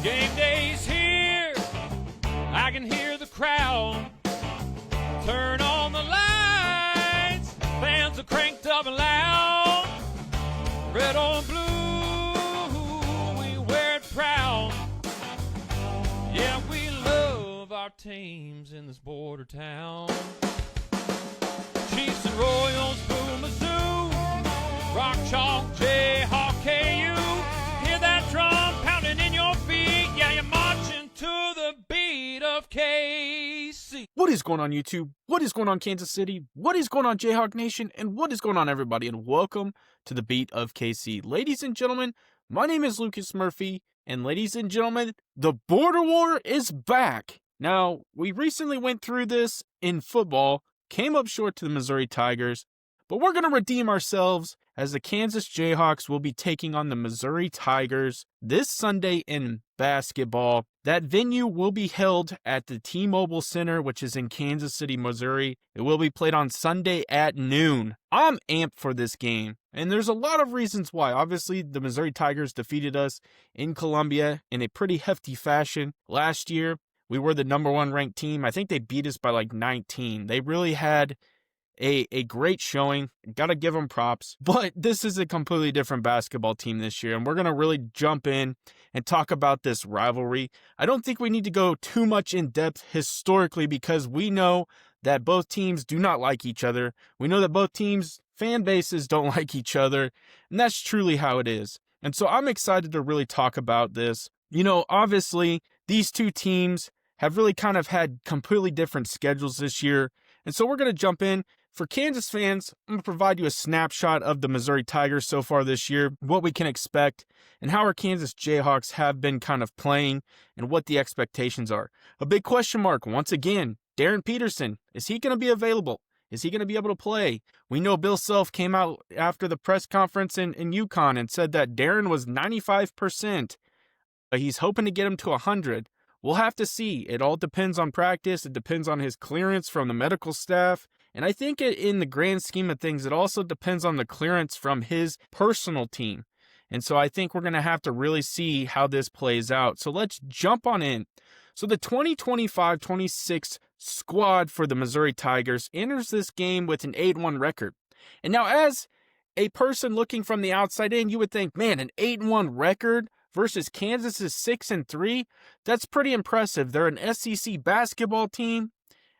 Game day's here, I can hear the crowd. Turn on the lights, fans are cranked up and loud. Red or blue, we wear it proud. Yeah, we love our teams in this border town. Chiefs and Royals, Boo Mizzou, Rock Chalk, Jayhawk, KU. Hear that drum pounding in your feet. Yeah, you're marching to the beat of KC. What is going on, YouTube? What is going on, Kansas City? What is going on, Jayhawk Nation? And what is going on, everybody? And welcome to the beat of KC. Ladies and gentlemen, my name is Lucas Murphy. And ladies and gentlemen, the border war is back. Now, we recently went through this in football, came up short to the Missouri Tigers, but we're going to redeem ourselves as the Kansas Jayhawks will be taking on the Missouri Tigers this Sunday in basketball. That venue will be held at the T-Mobile Center, which is in Kansas City, Missouri. It will be played on Sunday at noon. I'm amped for this game, and there's a lot of reasons why. Obviously, the Missouri Tigers defeated us in Columbia in a pretty hefty fashion last year. We were the number one ranked team. I think they beat us by like 19. They really had a great showing. Got to give them props. But this is a completely different basketball team this year, and we're going to really jump in and talk about this rivalry. I don't think we need to go too much in depth historically because we know that both teams do not like each other. We know that both teams' fan bases don't like each other, and that's truly how it is. And so I'm excited to really talk about this. You know, obviously, these two teams have really kind of had completely different schedules this year. And so we're going to jump in. For Kansas fans, I'm going to provide you a snapshot of the Missouri Tigers so far this year, what we can expect, and how our Kansas Jayhawks have been kind of playing, and what the expectations are. A big question mark, once again, Darren Peterson. Is he going to be available? Is he going to be able to play? We know Bill Self came out after the press conference in UConn and said that Darren was 95%. He's hoping to get him to 100. We'll have to see. It all depends on practice. It depends on his clearance from the medical staff. And I think in the grand scheme of things, it also depends on the clearance from his personal team. And so I think we're going to have to really see how this plays out. So let's jump on in. So the 2025-26 squad for the Missouri Tigers enters this game with an 8-1 record. And now as a person looking from the outside in, you would think, man, an 8-1 record versus Kansas's 6-3, that's pretty impressive. They're an SEC basketball team,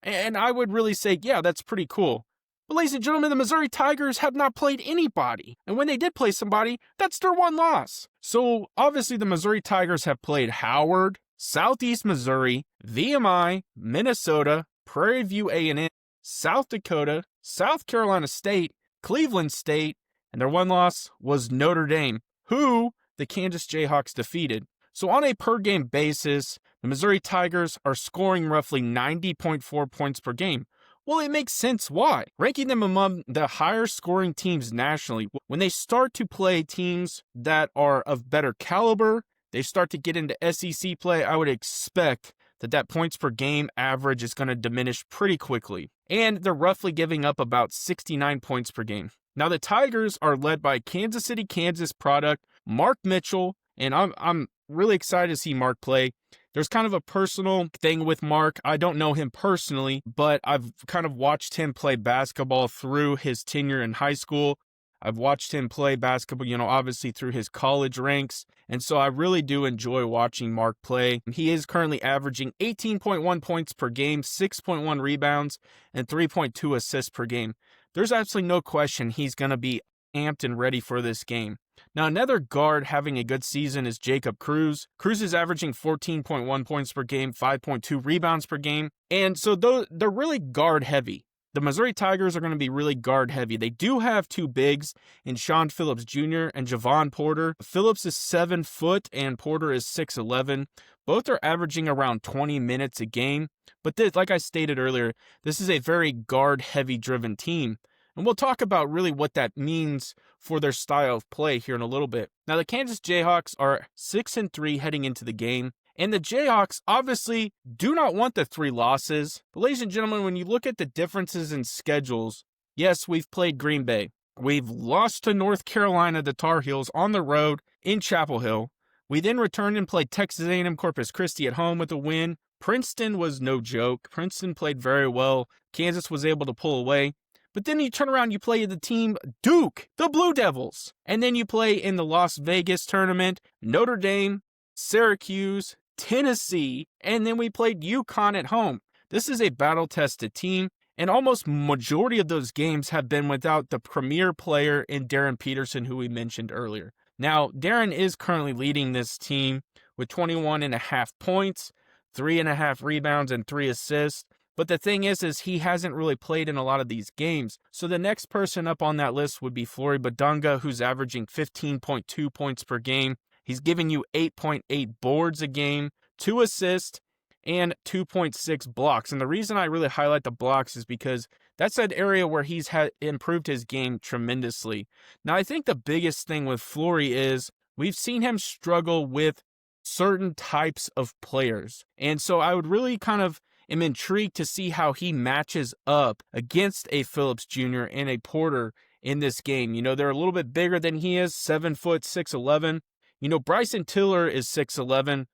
and I would really say, yeah, that's pretty cool. But ladies and gentlemen, the Missouri Tigers have not played anybody, and when they did play somebody, that's their one loss. So obviously the Missouri Tigers have played Howard, Southeast Missouri, VMI, Minnesota, Prairie View A&M, South Dakota, South Carolina State, Cleveland State, and their one loss was Notre Dame, who the Kansas Jayhawks defeated. So on a per-game basis, the Missouri Tigers are scoring roughly 90.4 points per game. Well, it makes sense why. Ranking them among the higher scoring teams nationally, when they start to play teams that are of better caliber, they start to get into SEC play, I would expect that points per game average is going to diminish pretty quickly. And they're roughly giving up about 69 points per game. Now, the Tigers are led by Kansas City, Kansas product Mark Mitchell, and I'm really excited to see Mark play. There's kind of a personal thing with Mark. I don't know him personally, but I've kind of watched him play basketball through his tenure in high school. I've watched him play basketball, obviously through his college ranks. And so I really do enjoy watching Mark play. He is currently averaging 18.1 points per game, 6.1 rebounds, and 3.2 assists per game. There's absolutely no question he's going to be amped and ready for this game. Now, another guard having a good season is Jacob Cruz. Cruz is averaging 14.1 points per game, 5.2 rebounds per game. And so they're really guard heavy. The Missouri Tigers are going to be really guard heavy. They do have two bigs in Sean Phillips Jr. and Javon Porter. Phillips is 7 foot and Porter is 6'11". Both are averaging around 20 minutes a game. But this, like I stated earlier, this is a very guard heavy driven team. And we'll talk about really what that means for their style of play here in a little bit. Now, the Kansas Jayhawks are 6-3 heading into the game. And the Jayhawks obviously do not want the 3 losses. But ladies and gentlemen, when you look at the differences in schedules, yes, we've played Green Bay. We've lost to North Carolina, the Tar Heels, on the road in Chapel Hill. We then returned and played Texas A&M Corpus Christi at home with a win. Princeton was no joke. Princeton played very well. Kansas was able to pull away. But then you turn around, you play the team Duke, the Blue Devils. And then you play in the Las Vegas tournament, Notre Dame, Syracuse, Tennessee, and then we played UConn at home. This is a battle-tested team, and almost majority of those games have been without the premier player in Darren Peterson, who we mentioned earlier. Now, Darren is currently leading this team with 21.5 points, 3.5 rebounds, and 3 assists. But the thing is he hasn't really played in a lot of these games. So the next person up on that list would be Flory Badunga, who's averaging 15.2 points per game. He's giving you 8.8 boards a game, 2 assists, and 2.6 blocks. And the reason I really highlight the blocks is because that's an area where he's improved his game tremendously. Now, I think the biggest thing with Flory is we've seen him struggle with certain types of players. And so I would really am intrigued to see how he matches up against a Phillips Jr. and a Porter in this game. You know, they're a little bit bigger than he is, 7 foot, 6'11". You know, Bryson Tiller is 6'11",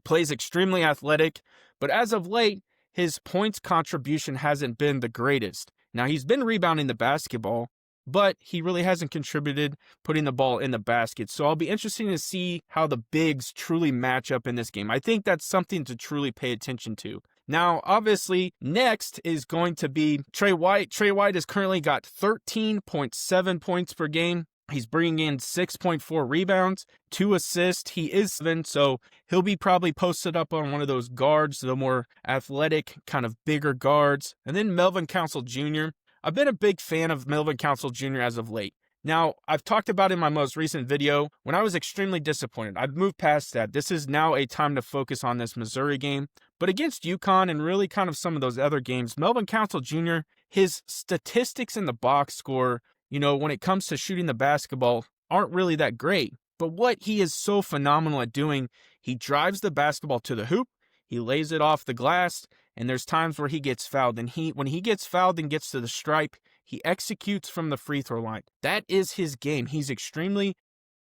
plays extremely athletic, but as of late, his points contribution hasn't been the greatest. Now, he's been rebounding the basketball, but he really hasn't contributed putting the ball in the basket. So I'll be interested to see how the bigs truly match up in this game. I think that's something to truly pay attention to. Now, obviously, next is going to be Trey White. Trey White has currently got 13.7 points per game. He's bringing in 6.4 rebounds, 2 assists. He is 7, so he'll be probably posted up on one of those guards, the more athletic, kind of bigger guards. And then Melvin Council Jr. I've been a big fan of Melvin Council Jr. as of late. Now, I've talked about in my most recent video when I was extremely disappointed. I've moved past that. This is now a time to focus on this Missouri game. But against UConn and really kind of some of those other games, Melvin Council Jr., his statistics in the box score, you know, when it comes to shooting the basketball, aren't really that great. But what he is so phenomenal at doing, he drives the basketball to the hoop, he lays it off the glass, and there's times where he gets fouled. And when he gets fouled and gets to the stripe, he executes from the free throw line. That is his game. He's extremely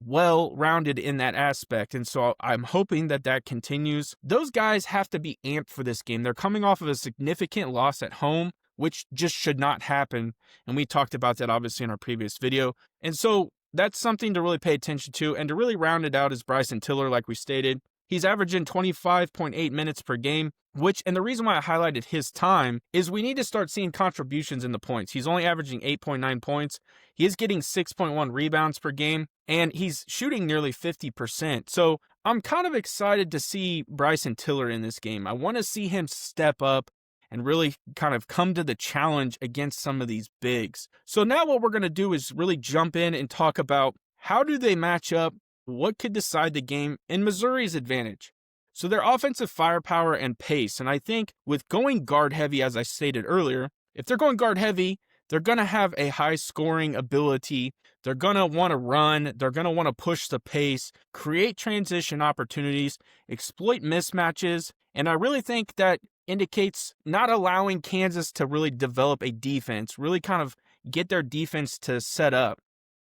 well-rounded in that aspect, and so I'm hoping that continues. Those guys have to be amped for this game. They're coming off of a significant loss at home, which just should not happen, and we talked about that obviously in our previous video. And so that's something to really pay attention to, and to really round it out is Bryson Tiller, like we stated. He's averaging 25.8 minutes per game, and the reason why I highlighted his time is we need to start seeing contributions in the points. He's only averaging 8.9 points. He is getting 6.1 rebounds per game, and he's shooting nearly 50%. So I'm kind of excited to see Bryson Tiller in this game. I want to see him step up and really kind of come to the challenge against some of these bigs. So now what we're going to do is really jump in and talk about how do they match up, what could decide the game in Missouri's advantage. So their offensive firepower and pace, and I think with going guard heavy, as I stated earlier, if they're going guard heavy, they're going to have a high scoring ability. They're going to want to run. They're going to want to push the pace, create transition opportunities, exploit mismatches. And I really think that indicates not allowing Kansas to really develop a defense, really kind of get their defense to set up.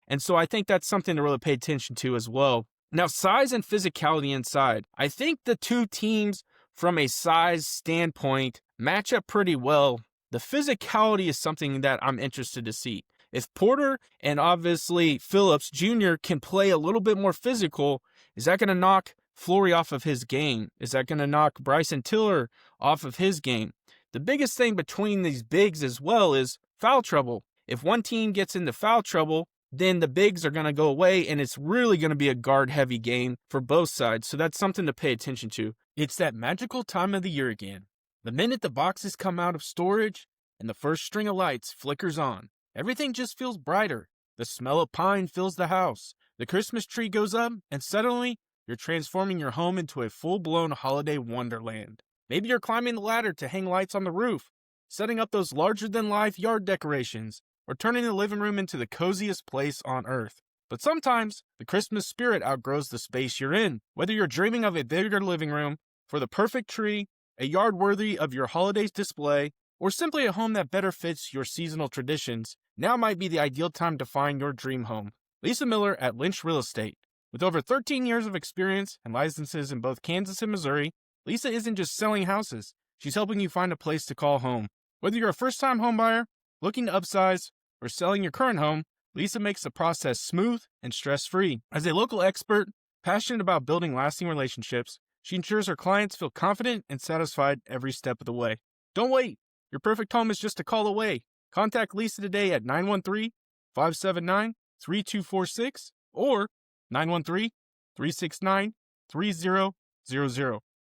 And so I think that's something to really pay attention to as well. Now, size and physicality inside. I think the two teams from a size standpoint match up pretty well. The physicality is something that I'm interested to see. If Porter and obviously Phillips Jr. can play a little bit more physical, is that going to knock Flory off of his game? Is that going to knock Bryson Tiller off of his game? The biggest thing between these bigs as well is foul trouble. If one team gets into foul trouble, then the bigs are going to go away, and it's really going to be a guard-heavy game for both sides. So that's something to pay attention to. It's that magical time of the year again. The minute the boxes come out of storage and the first string of lights flickers on, everything just feels brighter. The smell of pine fills the house. The Christmas tree goes up, and suddenly you're transforming your home into a full-blown holiday wonderland. Maybe you're climbing the ladder to hang lights on the roof, setting up those larger-than-life yard decorations, or turning the living room into the coziest place on earth. But sometimes, the Christmas spirit outgrows the space you're in. Whether you're dreaming of a bigger living room, for the perfect tree, a yard worthy of your holidays display, or simply a home that better fits your seasonal traditions, now might be the ideal time to find your dream home. Lisa Miller at Lynch Real Estate. With over 13 years of experience and licenses in both Kansas and Missouri, Lisa isn't just selling houses. She's helping you find a place to call home. Whether you're a first-time home buyer, looking to upsize, or selling your current home, Lisa makes the process smooth and stress-free. As a local expert, passionate about building lasting relationships, she ensures her clients feel confident and satisfied every step of the way. Don't wait. Your perfect home is just a call away. Contact Lisa today at 913-579-3246 or 913-369-3000.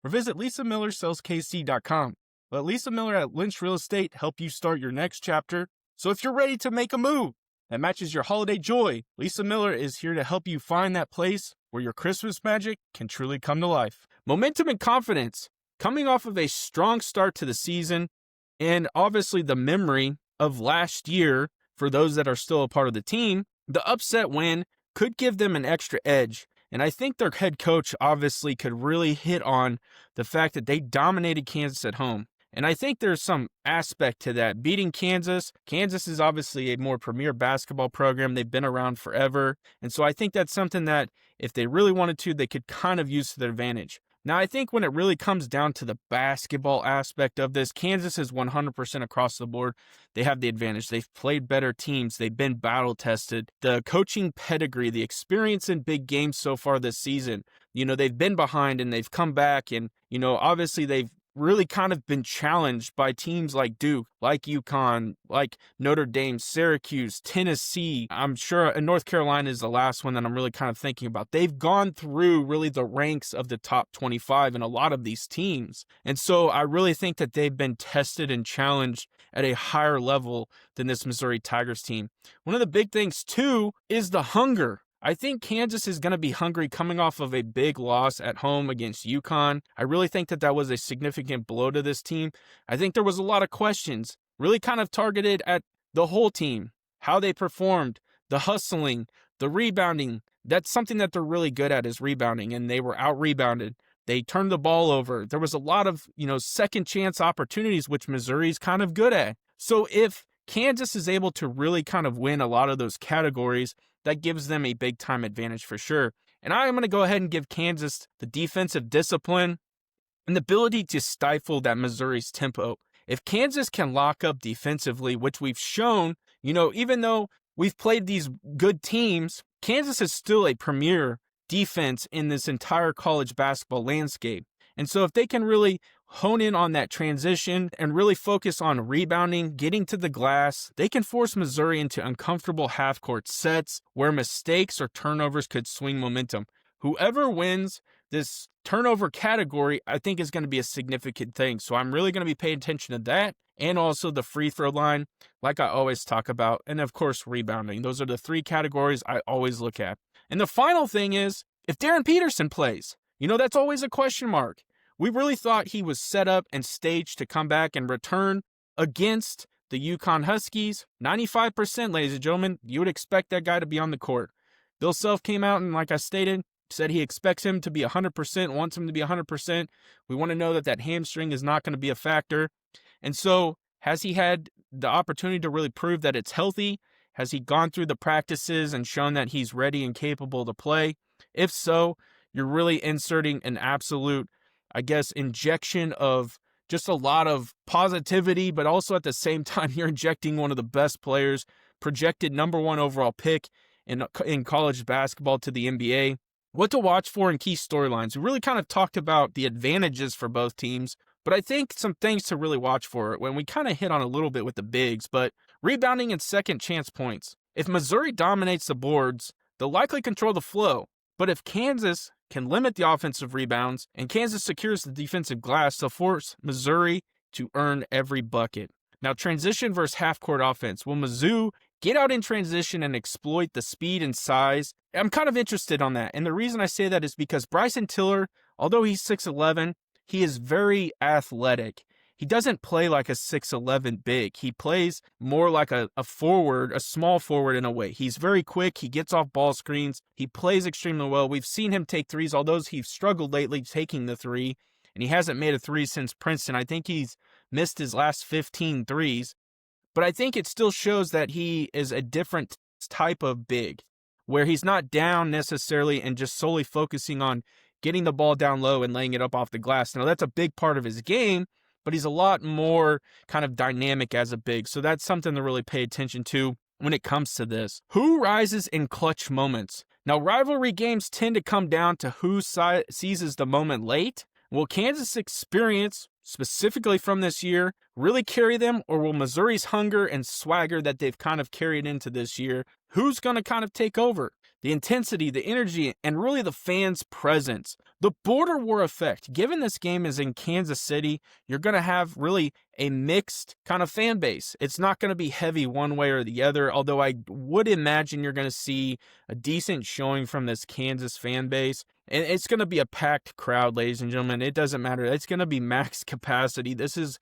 Or visit lisamillersellskc.com. Let Lisa Miller at Lynch Real Estate help you start your next chapter. So if you're ready to make a move that matches your holiday joy, Lisa Miller is here to help you find that place where your Christmas magic can truly come to life. Momentum and confidence. Coming off of a strong start to the season, and obviously the memory of last year for those that are still a part of the team, the upset win could give them an extra edge. And I think their head coach obviously could really hit on the fact that they dominated Kansas at home. And I think there's some aspect to that. Beating Kansas is obviously a more premier basketball program. They've been around forever. And so I think that's something that if they really wanted to, they could kind of use to their advantage. Now, I think when it really comes down to the basketball aspect of this, Kansas is 100% across the board. They have the advantage. They've played better teams. They've been battle-tested. The coaching pedigree, the experience in big games so far this season, they've been behind and they've come back. And, obviously they've really kind of been challenged by teams like Duke, like UConn, like Notre Dame, Syracuse, Tennessee. I'm sure North Carolina is the last one that I'm really kind of thinking about. They've gone through really the ranks of the top 25 in a lot of these teams. And so I really think that they've been tested and challenged at a higher level than this Missouri Tigers team. One of the big things too is the hunger. I think Kansas is going to be hungry coming off of a big loss at home against UConn. I really think that was a significant blow to this team. I think there was a lot of questions really kind of targeted at the whole team, how they performed, the hustling, the rebounding. That's something that they're really good at is rebounding, and they were out-rebounded. They turned the ball over. There was a lot of, second chance opportunities, which Missouri's kind of good at. So if Kansas is able to really kind of win a lot of those categories, that gives them a big-time advantage for sure. And I am going to go ahead and give Kansas the defensive discipline and the ability to stifle that Missouri's tempo. If Kansas can lock up defensively, which we've shown, even though we've played these good teams, Kansas is still a premier defense in this entire college basketball landscape. And so if they can really hone in on that transition and really focus on rebounding, getting to the glass, they can force Missouri into uncomfortable half-court sets where mistakes or turnovers could swing momentum. Whoever wins this turnover category, I think is going to be a significant thing. So I'm really going to be paying attention to that and also the free throw line, like I always talk about, and of course rebounding. Those are the three categories I always look at. And the final thing is, if Darren Peterson plays, that's always a question mark. We really thought he was set up and staged to come back and return against the UConn Huskies. 95%, ladies and gentlemen, you would expect that guy to be on the court. Bill Self came out and, like I stated, said he expects him to be 100%, wants him to be 100%. We want to know that hamstring is not going to be a factor. And so, has he had the opportunity to really prove that it's healthy? Has he gone through the practices and shown that he's ready and capable to play? If so, you're really inserting an absolute, injection of just a lot of positivity, but also at the same time, you're injecting one of the best players, projected number one overall pick in college basketball to the NBA. What to watch for in key storylines. We really kind of talked about the advantages for both teams, but I think some things to really watch for when we kind of hit on a little bit with the bigs, but rebounding and second chance points. If Missouri dominates the boards, they'll likely control the flow. But if Kansas can limit the offensive rebounds and Kansas secures the defensive glass, they'll force Missouri to earn every bucket. Now, transition versus half-court offense. Will Mizzou get out in transition and exploit the speed and size? I'm kind of interested on that. And the reason I say that is because Bryson Tiller, although he's 6'11", he is very athletic. He doesn't play like a 6'11" big. He plays more like a forward, a small forward in a way. He's very quick. He gets off ball screens. He plays extremely well. We've seen him take threes, although he's struggled lately taking the three, and he hasn't made a three since Princeton. I think he's missed his last 15 threes, but I think it still shows that he is a different type of big. where he's not down necessarily and just solely focusing on getting the ball down low and laying it up off the glass. Now, that's a big part of his game, but he's a lot more kind of dynamic as a big. So that's something to really pay attention to when it comes to this. Who rises in clutch moments? Now, rivalry games tend to come down to who seizes the moment late. Will Kansas' experience, specifically from this year, really carry them, or will Missouri's hunger and swagger that they've kind of carried into this year, who's going to kind of take over? The intensity, the energy, and really the fans' presence. The border war effect. Given this game is in Kansas City, you're going to have really a mixed kind of fan base. It's not going to be heavy one way or the other, although I would imagine you're going to see a decent showing from this Kansas fan base. And it's going to be a packed crowd, ladies and gentlemen. It doesn't matter. It's going to be max capacity. This is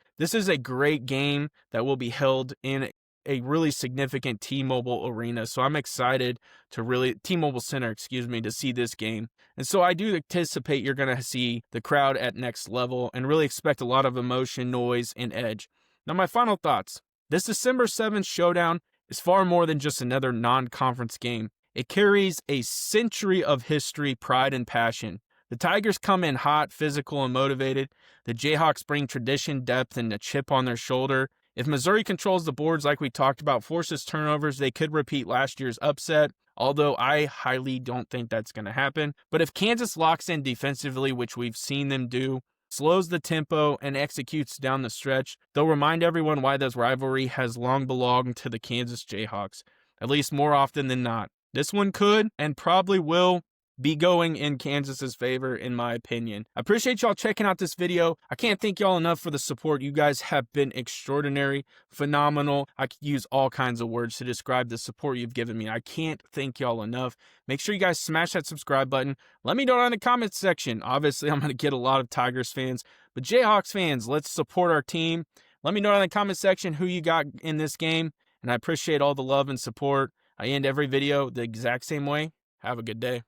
a great game that will be held in a really significant T-Mobile arena. So I'm excited to T-Mobile Center, to see this game. And so I do anticipate you're going to see the crowd at next level and really expect a lot of emotion, noise, and edge. Now, my final thoughts. This December 7th Showdown is far more than just another non-conference game. It carries a century of history, pride, and passion. The Tigers come in hot, physical, and motivated. The Jayhawks bring tradition, depth, and a chip on their shoulder. If Missouri controls the boards like we talked about, forces turnovers, they could repeat last year's upset, although I highly don't think that's going to happen. But if Kansas locks in defensively, which we've seen them do, slows the tempo, and executes down the stretch, they'll remind everyone why this rivalry has long belonged to the Kansas Jayhawks, at least more often than not. This one could and probably will be going in Kansas's favor, in my opinion. I appreciate y'all checking out this video. I can't thank y'all enough for the support. You guys have been extraordinary, phenomenal. I could use all kinds of words to describe the support you've given me. I can't thank y'all enough. Make sure you guys smash that subscribe button. Let me know down in the comments section. Obviously, I'm going to get a lot of Tigers fans, but Jayhawks fans, let's support our team. Let me know down in the comments section who you got in this game, and I appreciate all the love and support. I end every video the exact same way. Have a good day.